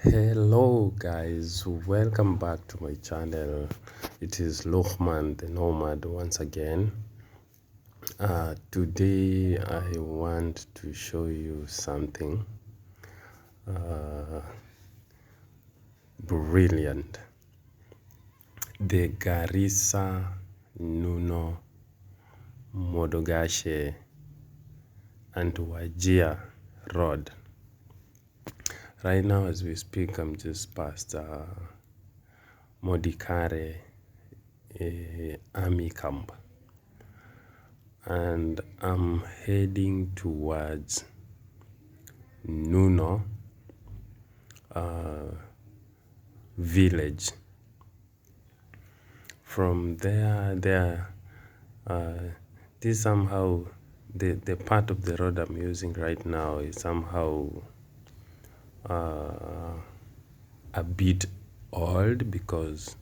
Hello guys, welcome back to my channel. It is Luqman the Nomad once again. Today I want to show you something brilliant. The Garissa, Nuno, Modogashe and Wajir Road. Right now as we speak, I'm just past Modogashe army camp, and I'm heading towards Nuno village. From there, this somehow the part of the road I'm using right now is somehow a bit old because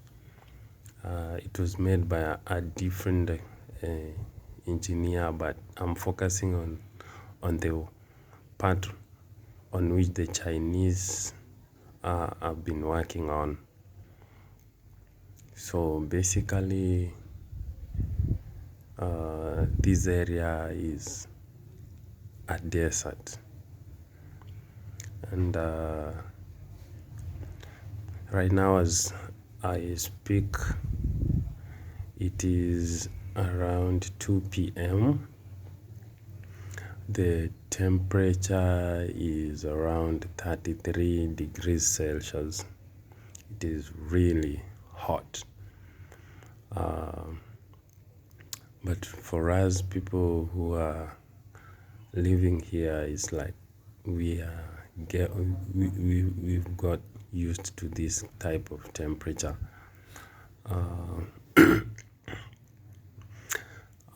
it was made by a different engineer, but I'm focusing on the part on which the Chinese have been working on. So basically this area is a desert, and right now as I speak it is around 2 p.m. The temperature is around 33 degrees Celsius. It is really hot. But for us people who are living here, it's like we've got used to this type of temperature.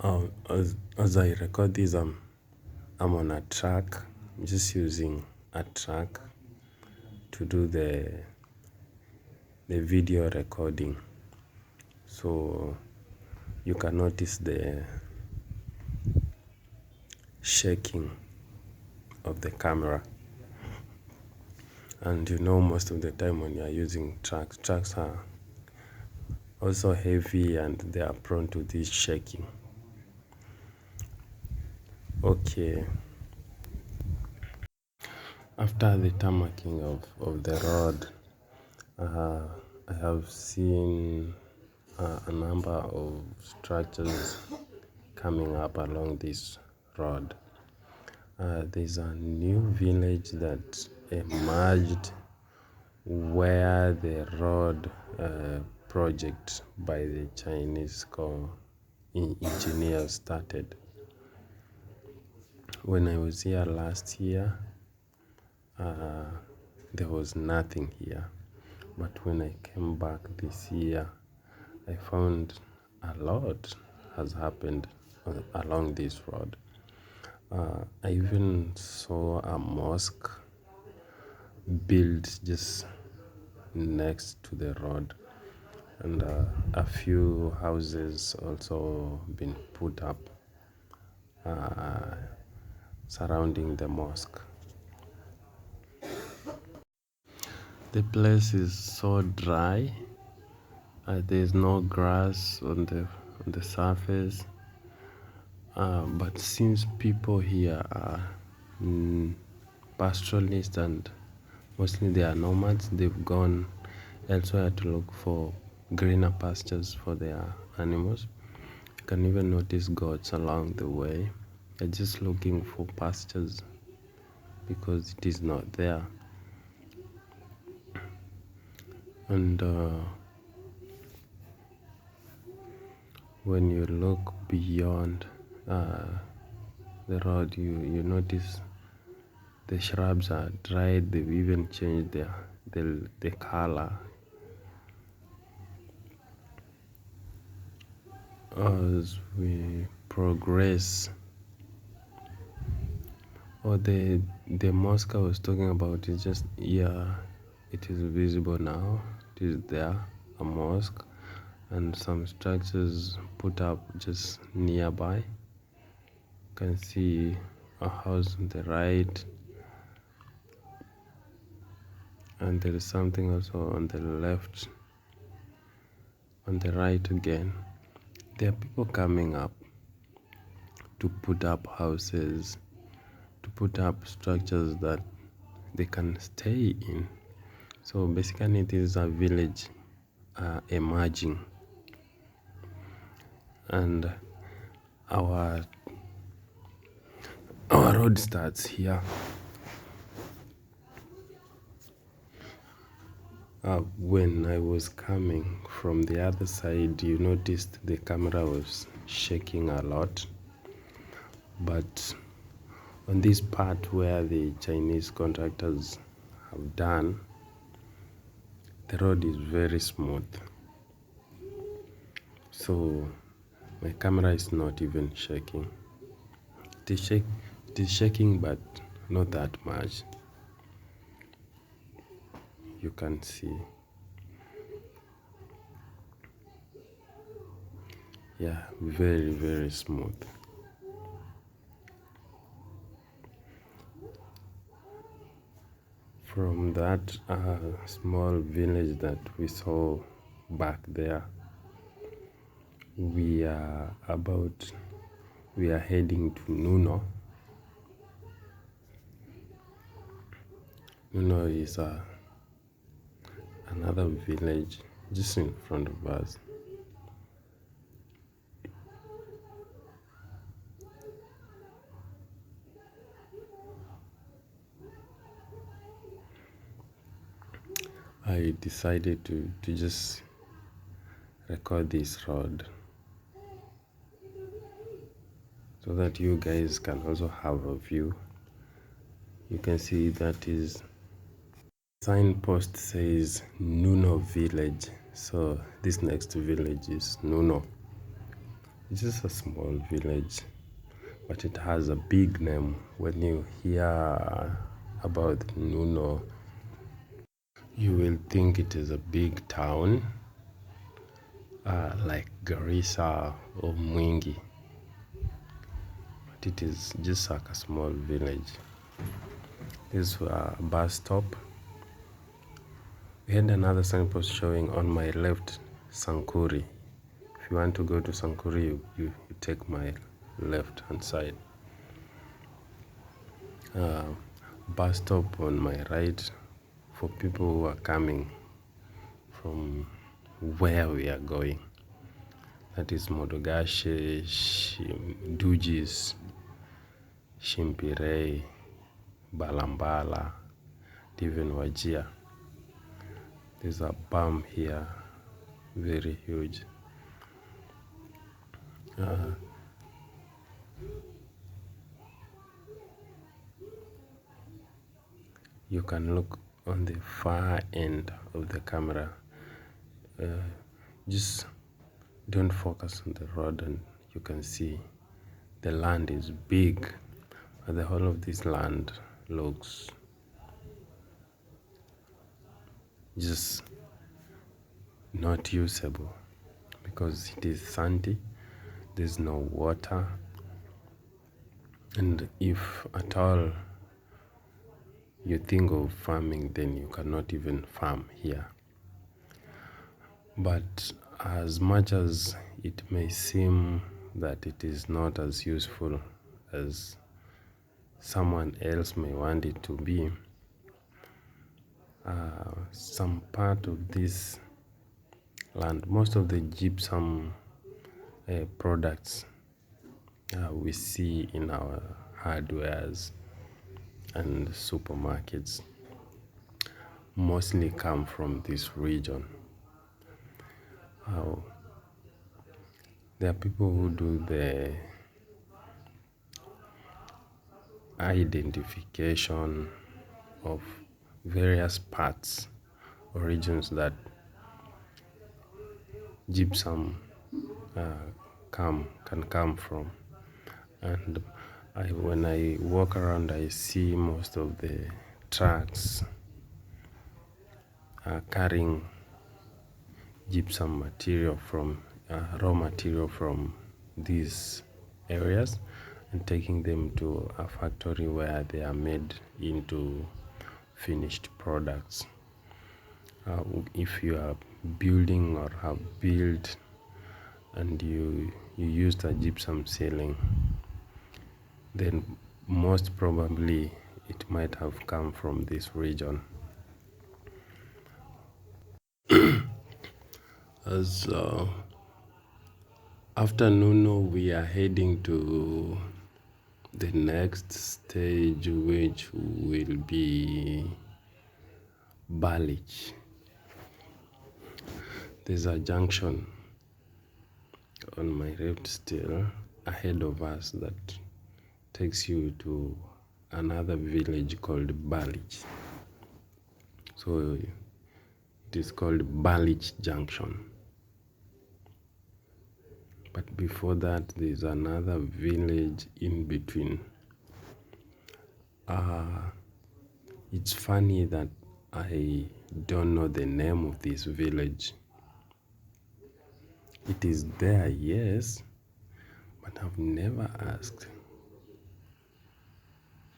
As I record this, I'm on a truck. I'm just using a truck to do the video recording, so you can notice the shaking of the camera. And most of the time when you are using trucks are also heavy and they are prone to this shaking. Okay, after the tarmacking of the road, I have seen a number of structures coming up along this road. There's a new village that emerged where the road project by the Chinese engineers started. When I was here last year, there was nothing here, but when I came back this year, I found a lot has happened along this road. I even saw a mosque built just next to the road, and a few houses also been put up surrounding the mosque. The place is so dry. There's no grass on the surface, but since people here are pastoralists and mostly they are nomads, they've gone elsewhere to look for greener pastures for their animals. You can even notice goats along the way. They're just looking for pastures because it is not there. And when you look beyond the road, you notice the shrubs are dried. They've even changed the color. As we progress, the mosque I was talking about is just here. It is visible now. It is there, a mosque, and some structures put up just nearby. You can see a house on the right, and there is something also on the left, on the right again. There are people coming up to put up houses, to put up structures that they can stay in. So basically it is a village emerging, and our road starts here. When I was coming from the other side, you noticed the camera was shaking a lot, but on this part where the Chinese contractors have done, the road is very smooth, so my camera is not even shaking. It is shaking, but not that much. You can see. Yeah, very, very smooth. From that small village that we saw back there, we are heading to Nuno. Nuno is another village just in front of us. I decided to just record this road so that you guys can also have a view. You can see that is signpost says Nuno village, so this next village is Nuno. It's just a small village, but it has a big name. When you hear about Nuno, you will think it is a big town like Garissa or Mwingi, but it is just like a small village. This is a bus stop. We had another signpost showing on my left, Sankuri. If you want to go to Sankuri, you take my left hand side. Bus stop on my right for people who are coming from where we are going. That is Modogashe, Dujis, Shimbiri, Balambala, even Wajir. There's a palm here, very huge. You can look on the far end of the camera. Just don't focus on the road, and you can see the land is big, but the whole of this land looks just not usable because it is sandy, there's no water, and if at all you think of farming, then you cannot even farm here. But as much as it may seem that it is not as useful as someone else may want it to be, some part of this land, most of the gypsum products we see in our hardwares and supermarkets mostly come from this region. There are people who do the identification of various parts or regions that gypsum can come from, and when I walk around, I see most of the trucks carrying gypsum material from raw material from these areas and taking them to a factory where they are made into finished products. if you are building or have built and you used a gypsum ceiling, then most probably it might have come from this region. As after Nuno, we are heading to the next stage, which will be Balich. There's a junction on my left still ahead of us that takes you to another village called Balich. So it is called Balich Junction. But before that, there's another village in between. It's funny that I don't know the name of this village. It is there, yes, but I've never asked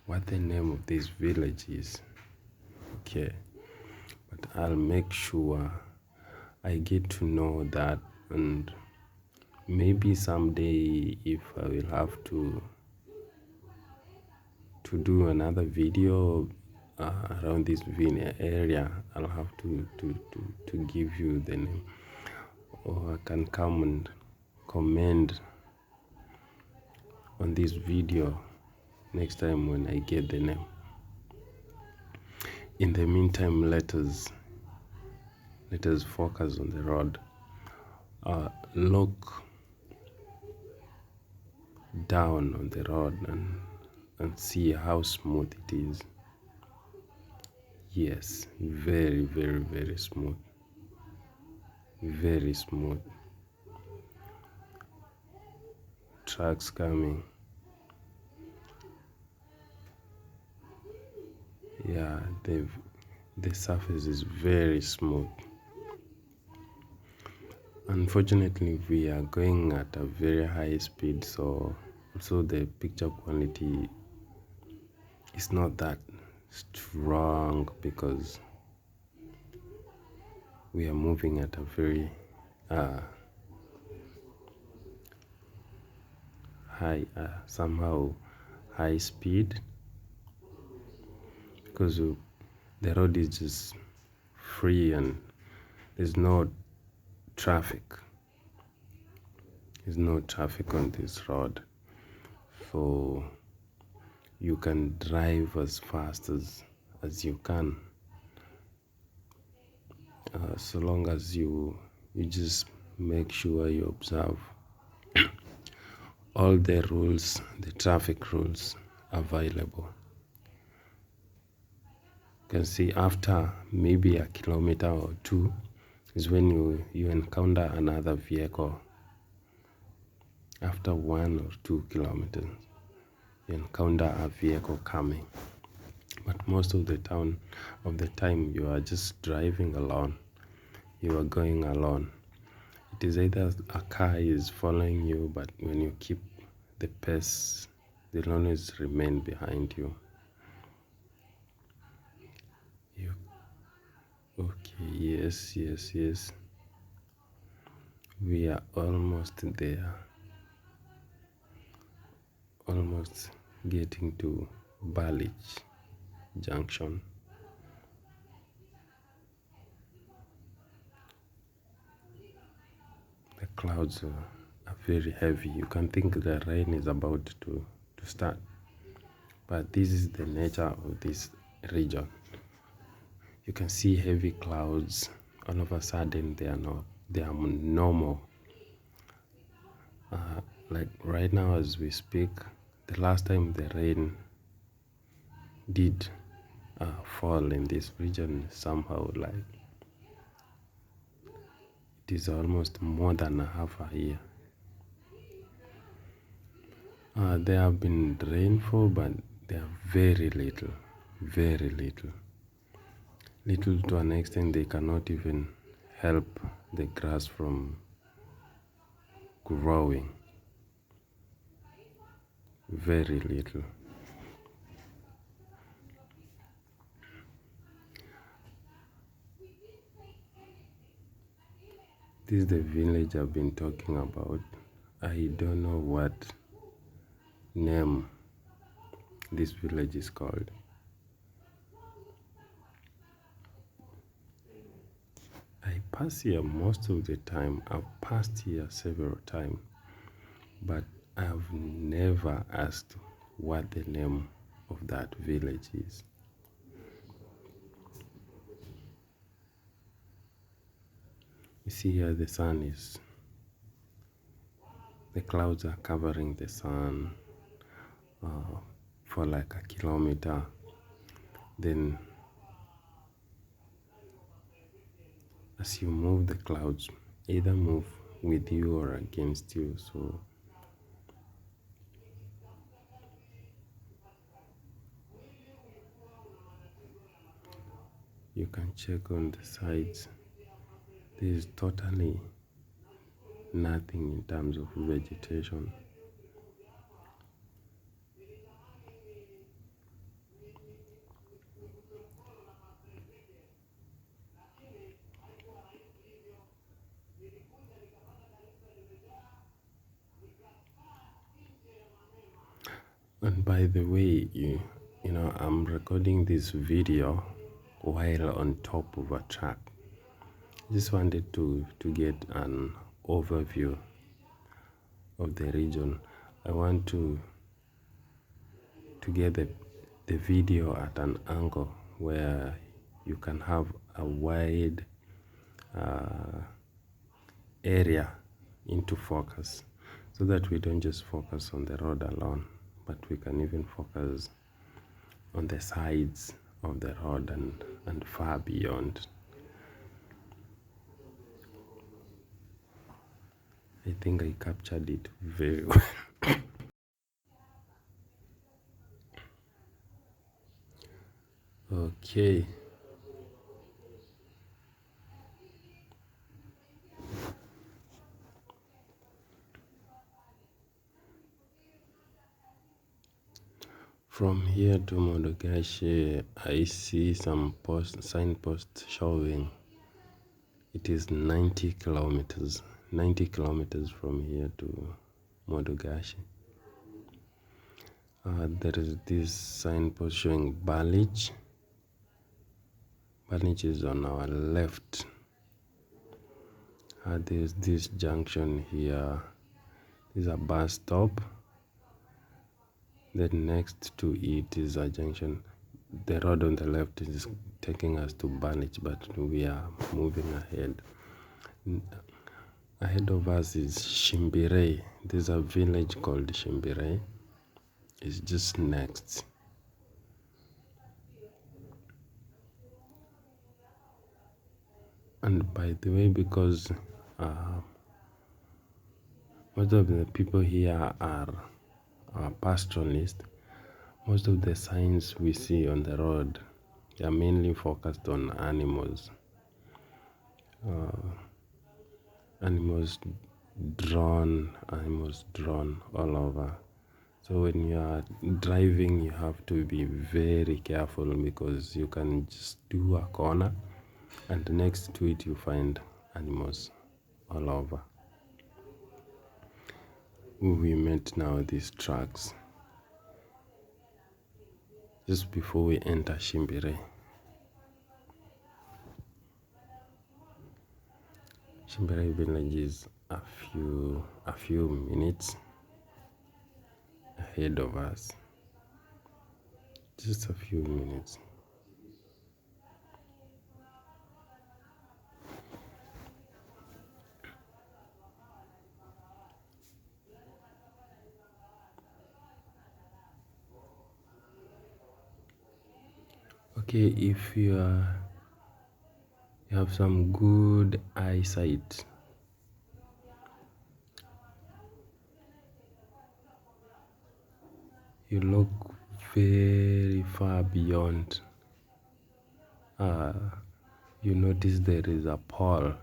what the name of this village is. Okay, but I'll make sure I get to know that, and maybe someday if I will have to do another video around this area, I'll have to give you the name, or I can come and comment on this video next time when I get the name. In the meantime, let us focus on the road. Look down on the road and see how smooth it is. Yes, very, very, very smooth. Very smooth. Trucks coming. Yeah, the surface is very smooth. Unfortunately, we are going at a very high speed, so also the picture quality is not that strong because we are moving at a very high, somehow high speed, because the road is just free and there's no traffic. There's no traffic on this road, so you can drive as fast as you can, so long as you just make sure you observe all the rules, the traffic rules available. You can see after maybe a kilometer or two is when you encounter another vehicle. After 1 or 2 kilometers, you encounter a vehicle coming. But most of the time you are just driving alone. You are going alone. It is either a car is following you, but when you keep the pace, they'll always remain behind you. Okay, yes. We are almost there. Almost getting to Balich Junction. The clouds are very heavy. You can think the rain is about to start. But this is the nature of this region. You can see heavy clouds. All of a sudden, they are normal. Like right now as we speak, the last time the rain did fall in this region, somehow like it is almost more than a half a year. There have been rainfall, but they are very little. Little to an extent they cannot even help the grass from growing. Very little. This is the village I've been talking about. I don't know what name this village is called. I pass here most of the time. I've passed here several times, but I've never asked what the name of that village is. You see here the clouds are covering the sun for like a kilometer. Then as you move, the clouds either move with you or against you. So you can check on the sides. There is totally nothing in terms of vegetation. And by the way, you know, I'm recording this video while on top of a truck. Just wanted to get an overview of the region. I want to get the video at an angle where you can have a wide area into focus, so that we don't just focus on the road alone, but we can even focus on the sides of the road and far beyond. I think I captured it very well. Okay. From here to Modogashe, I see some signposts showing it is 90 kilometers. 90 kilometers from here to Modogashe. There is this signpost showing Balich. Balich is on our left. There's this junction here. There's a bus stop. Then next to it is a junction. The road on the left is taking us to Balich, but we are moving ahead. Ahead of us is Shimbiri. There's a village called Shimbiri. It's just next. And by the way, because most of the people here are pastoralists, most of the signs we see on the road are mainly focused on animals. Animals drawn all over. So when you are driving, you have to be very careful, because you can just do a corner and next to it you find animals all over. We met now these trucks just before we enter Shimbiri. Shimbiri village is a few minutes ahead of us. Just a few minutes. Okay, if you have some good eyesight, you look very far beyond, you notice there is a pole.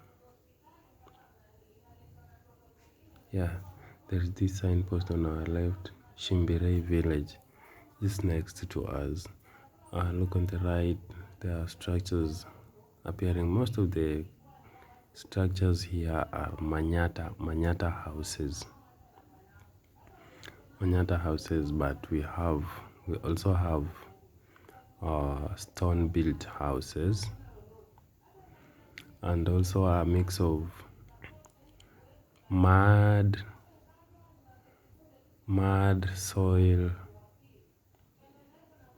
Yeah, there's this signpost on our left, Shimbiri village, just next to us. Look on the right, there are structures appearing. Most of the Structures here are Manyata houses. Manyata houses, but we also have stone built houses, and also a mix of mud, soil,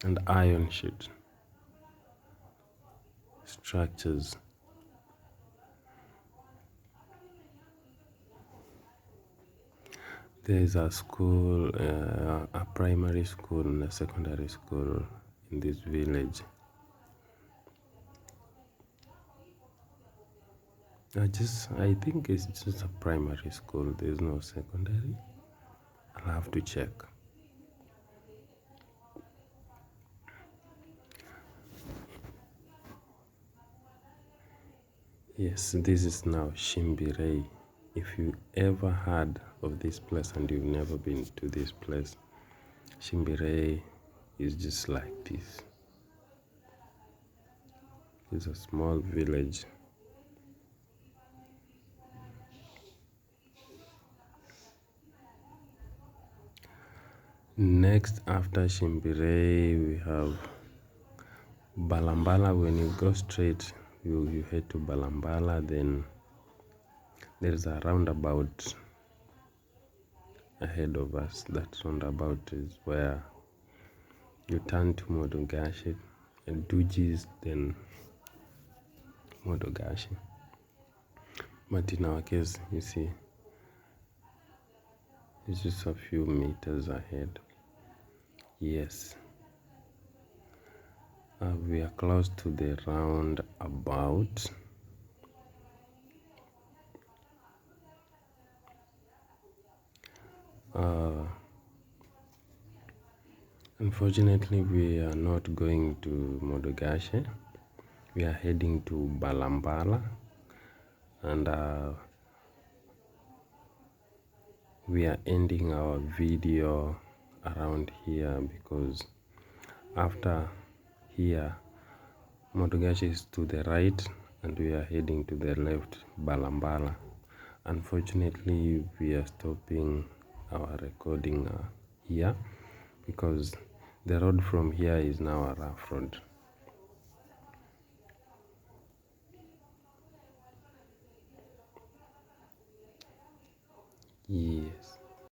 and iron sheet structures. There is a school, a primary school and a secondary school in this village. I think it's just a primary school. There's no secondary. I'll have to check. Yes, this is now Shimbiri. If you ever heard of this place and you've never been to this place, Shimbiri is just like this. It's a small village. Next, after Shimbiri, we have Balambala. When you go straight, you head to Balambala, then there's a roundabout ahead of us. That roundabout is where you turn to Modogashe and Dujis, then Modogashe. But in our case, you see, it's just a few meters ahead. Yes. We are close to the roundabout. Unfortunately, we are not going to Modogashe. We are heading to Balambala, and we are ending our video around here because after here, Modogashe is to the right and we are heading to the left, Balambala. Unfortunately, we are stopping our recording here because the road from here is now a rough road. Yes.